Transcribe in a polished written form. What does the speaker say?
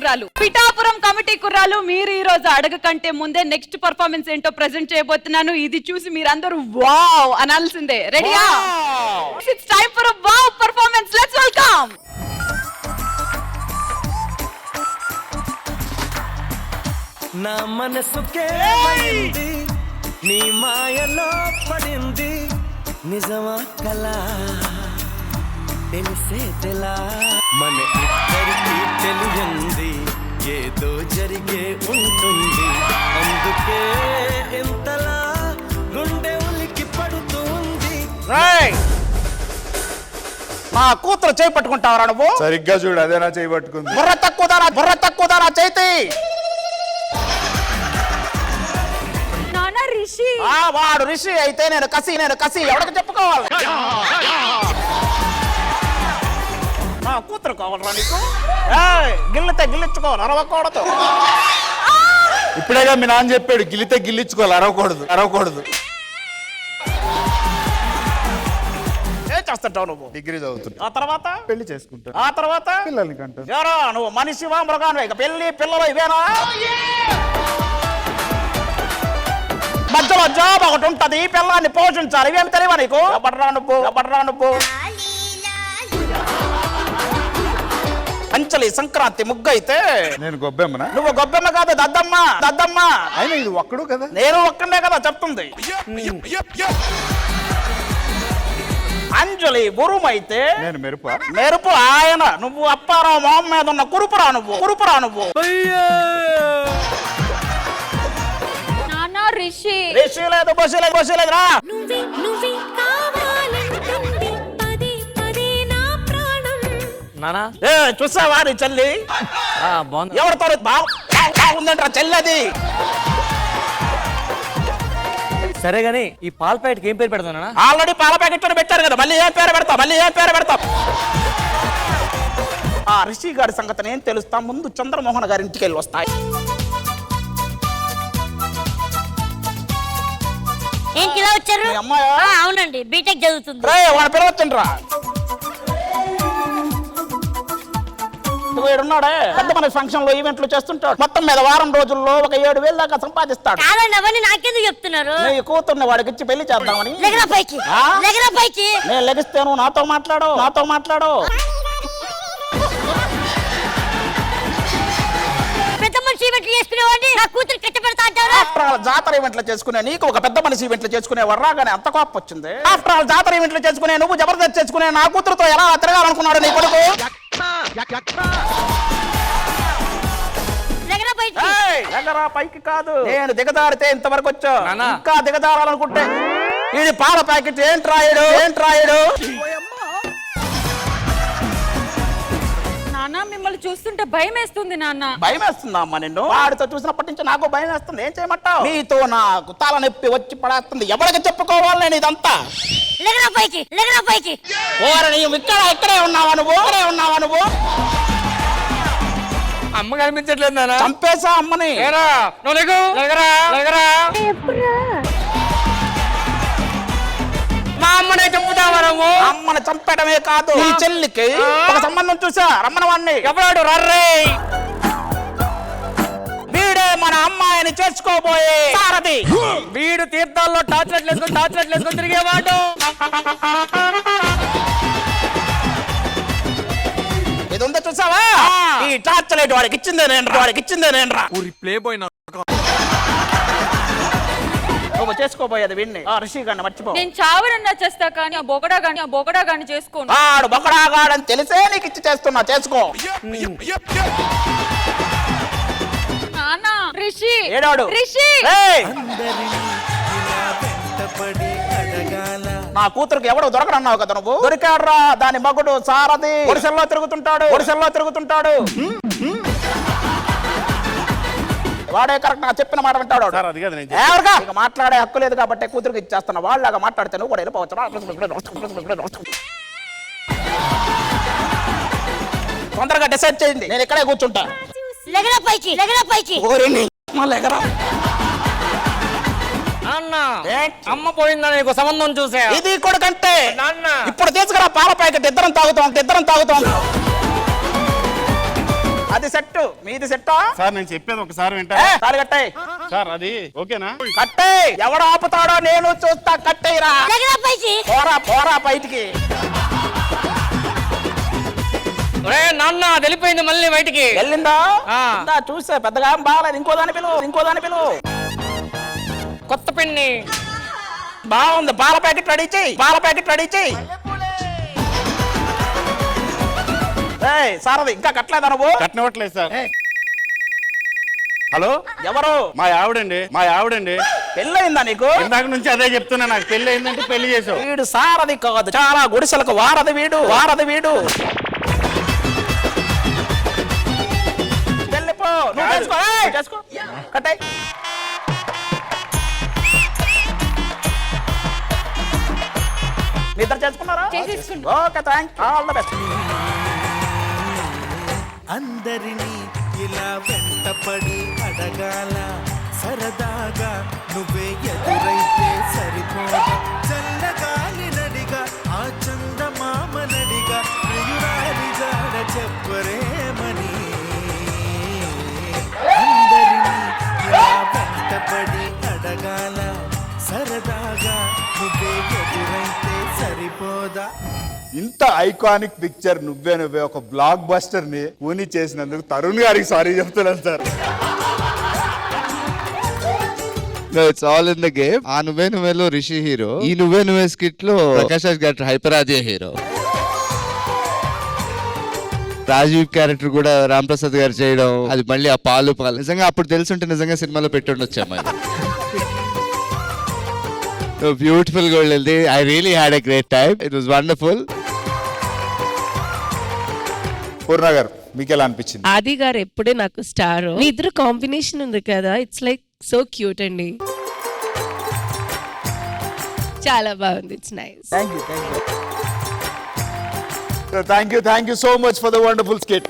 కుర్రాలు. Pithapuram committee కుర్రాలు, మీరు ఈ రోజు అడగకంటే ముందే నెక్స్ట్ పర్ఫార్మెన్స్ ఏంటో ప్రెజెంట్ చేయబోతున్నాను. ఇది చూసి మీరందరూ వావ్ అనాల్సిందే. రెడీయా? It's time for a wow performance. Let's welcome. నా మనసుకే మైంది నీ మాయలో పడింది నిజమా కలా తెలిసే తెలా మన ఇద్దరికి తెలియంది ఏదో జరిగే ఉంటుంది అందుకే ఇంతలా గుండె ఉలికి పడుతుంది. మా కూతురు చేయి పట్టుకుంటావరా నువ్వు? సరిగ్గా చూడు, అదేనా చేయి పట్టుకుంది. బుర్ర తక్కువదారా చేతి. రిషి వాడు రిషి అయితే నేను కసి ఎవరికి చెప్పుకోవాలి? నా కూతురు కావాలరా నీకు? గిల్లించుకోవాలి, అరవకూడదు. ఇప్పుడేగా మీ నాన్న చెప్పాడు, గిల్లితే గిల్లించుకోవాలి, అరవకూడదు. ఏం చేస్తుంటావు నువ్వు? డిగ్రీ చదువుతున్నా. ఆ తర్వాత పెళ్లి చేసుకుంటా. ఆ తర్వాత పిల్లల్ని కంటా. ఎవరో నువ్వు మనిషివా మృగాను? ఇక పెళ్లి పిల్లలు ఇవేనా? మధ్యలో జాబ్ ఒకటి ఉంటది, పిల్లల్ని పోషించాలి. ఇవేమి తెలియవా నీకు? ఎవడరా నువ్వు? అంచలి సంక్రాంతి ముగ్గు అయితే నేను గొబ్బెమ్మనా? నువ్వు గొబ్బెమ్మ కాదు, దద్దమ్మ. అయినా ఇది ఒక్కడు కదా. నేను ఒక్కడే కదా చెప్తుంది. అంజలి ఉరుమైతే నేను మెరుపు ఆయన. నువ్వు అప్పారావు మొహం మీద ఉన్న కురుపురా నువ్వు. రిషి లేదు, బొసి లేదు రా. నానా చూసావా నీ చెల్లి? ఎవరితో బాగుందంటారా చెల్లది? సరే గాని ఈ పాల ప్యాకెట్కి ఏం పేరు పెడతానా? ఆల్రెడీ పాల ప్యాకెట్ పెట్టారు కదా, మళ్ళీ ఏం పేరు పెడతాం? ఆ రిషి గారి సంగతి ఏం తెలుస్తా? ముందు చంద్రమోహన్ గారి ఇంటికి వెళ్ళి వస్తాయి. ఏంటి ఇలా వచ్చారు? అమ్మాయా? అవునండి, బీటెక్ చదువుతుంది. వాడు పిలవచ్చండ్రా. ఉన్నాడే పెద్ద మన ఫంక్షన్ లో ఈవెంట్లు చేస్తుంటాడు. మొత్తం మీద వారం రోజుల్లో ఒక 7,000 దాకా సంపాదిస్తాడు. కాదండి, అవన్నీ నాకెందుకు చెప్తున్నారు? నీ కూతుర్ని వాడికి ఇచ్చి పెళ్లి చేద్దామని. లెగరా పైకి. నేను లెగిస్తాను, నాతో మాట్లాడు. పెద్ద మనిషి ఈవెంట్లు చేసుకునేవాడిని నా కూతురు కట్టబెడతా అంటారు. జాతర ఈవెంట్లు చేసుకునే నీకు ఒక పెద్ద మనిషి ఈవెంట్లు చేసుకునే వర్రాగానే అంత కోపం వచ్చింది. ఆఫ్టర్ ఆల్ జాతర ఈవెంట్లు చేసుకునే నువ్వు జబర్దస్త్ చేసుకునే నా కూతురుతో ఎలా తిరగాలనుకున్నాడు నీ కొడుకు? లెగరా పైకి కాదు, నేను దిగదారితే ఇంతవరకు వచ్చా. ఇంకా దిగదారాలనుకుంటే ఇది పాల ప్యాకెట్. ఏంట్రాయుడు? నాన్న, మిమ్మల్ని చూస్తుంటే భయం వేస్తుంది నాన్న. భయం వేస్తుందా అమ్మ నిన్ను? వాడితో చూసినప్పటి నుంచి నాకు భయం వేస్తుంది. ఏం చేయమంటావు? నీతో నాకు తల నొప్పి వచ్చి పడేస్తుంది. ఎవరికి చెప్పుకోవాలి నేను ఇదంతా? లెగరా పైకి. ఇక్కడే ఉన్నావా నువ్వు? అమ్మ కనిపించట్లేదు నాన్న. చంపేసా అమ్మని. మా అమ్మనే చంపుతావా నువ్వు? అమ్మని చంపడమే కాదు, ఈ చెల్లికి ఒక సంబంధం చూసా. రమ్మనవాణ్ణి. ఎవరాడు? రర్రే వీడే మన అమ్మాయిని చేసుకోబోయే సారథి. వీడు తీర్థాల్లో టార్చ్ వేసుకొని తిరిగేవాడు. ఇది ఉందో చూసావా? ఈ టార్చ్ లైట్ వాడికి ఇచ్చిందే నేను రా. ప్లే బాయ్ నువ్వు చేసుకోబోయేది వీడిని. రిషి గారిని మర్చిపో. నేను చావనన్నా చేస్తా కానీ ఆ బొగడా గాని చేసుకోను. వాడు బొకడాగాడని తెలిసే నీకు ఇచ్చి చేస్తున్నా, చేసుకో. నాన్న, రిషి ఏడాడు. నా కూతురుకి ఎవడో దొరకడన్నావు కదా నువ్వు? దొరికాడ్రా. దాని మగుడు సారథి ఒడిశల్లో తిరుగుతుంటాడు. వాడే కరెక్ట్ గా చెప్పిన మాట వింటాడు. ఇక మాట్లాడే హక్కు లేదు కాబట్టి కూతురికి ఇచ్చేస్తున్నా. వాళ్ళగా మాట్లాడితే నువ్వు కూడా వెళ్ళిపోవచ్చు. తొందరగా డిసైడ్ చేయండి, నేను ఇక్కడే కూర్చుంటా. లెగరా పైకి. లెగరా. అన్న అమ్మ పోయిందా నీకు సంబంధం చూసా? ఇది కొడుకంటే ఇప్పుడు తీసుకురా పాల ప్యాకెట్. ఇద్దరం తాగుతాం. అది సెట్ మీది సెట్టా సార్ నేను చెప్పేది ఒకసారి వింటా తాళి కట్టాయి సార్ అది ఓకేనా కట్టే ఎవడు ఆపుతాడో నేను చూస్తా కట్టేయరా ఎలాగరా పైకి పోరా పోరా బయటికి నాన్న వెళ్ళిపోయింది మళ్ళీ బయటికి వెళ్ళిందా ఆ. ఇందా చూసా పెద్దగా ఏం బాగాలేదు ఇంకో దాని పిలువు కొత్త పెన్ని బాగుంది పాల ప్యాకెట్ రెడీ చెయ్యి ఏయ్ సారది ఇంకా కట్టలేదా నువ్వు కట్టినవ్వట్లేదు సార్ హలో ఎవరు మా ఆవిడండి పెళ్ళయిందా నీకు ఇందాక నుంచి అదే చెప్తున్నా నాకు పెళ్లి అయిందంటే పెళ్లి చేసావు వీడు సారది కాదు చాలా గుడిసెలకు వారది వీడు వెళ్ళిపో నువ్వు చేసుకో ఏయ్, చేసుకో కట్టాయి నిద్ర చేసుకున్నారా okay thank all the best అందరినీ ఇలా వెంటపడి అడగాల సరదాగా నువ్వే ఎదురైతే సరిపోదా చల్లగాలి నడిగా ఆ చందమామ నడిగా ప్రియురాలి జాడ చెప్పరేమని అందరినీ ఇలా వెంటపడి అడగాల సరదాగా నువ్వే ఎదురైతే సరిపోదా ఇంత ఐకానిక్ పిక్చర్ నువ్వే ఒక బ్లాక్ బస్టర్ ని కూని చేసినందుకు తరుణ్ గారికి సారీ చెప్తున్నాను sir it's all in the game. ఆ నువ్వే నువ్వేలో రిషి హీరో, ఈ నువ్వే నువ్వే స్కిట్ లో ప్రకాష్ రాజ్ గారు హైపరాజే హీరో, రాజీవ్ క్యారెక్టర్ కూడా రామ్ ప్రసాద్ గారు చేయడం, అది మళ్ళీ ఆ పాలు నిజంగా అప్పుడు తెలుసుంటే నిజంగా సినిమాలో పెట్టుండొచ్చాము. బ్యూటిఫుల్ గా వెళ్ళింది. I really had a great time. It was wonderful. Purna గారు మీకు ఎలా అనిపించింది? ఆది గారు ఎప్పుడే నాకు స్టార్. మీ ఇద్దరు కాంబినేషన్ ఉంది కదా, ఇట్స్ లైక్ సో క్యూట్ అండి. చాలా బాగుంది. It's nice. Thank you so much for the wonderful skit.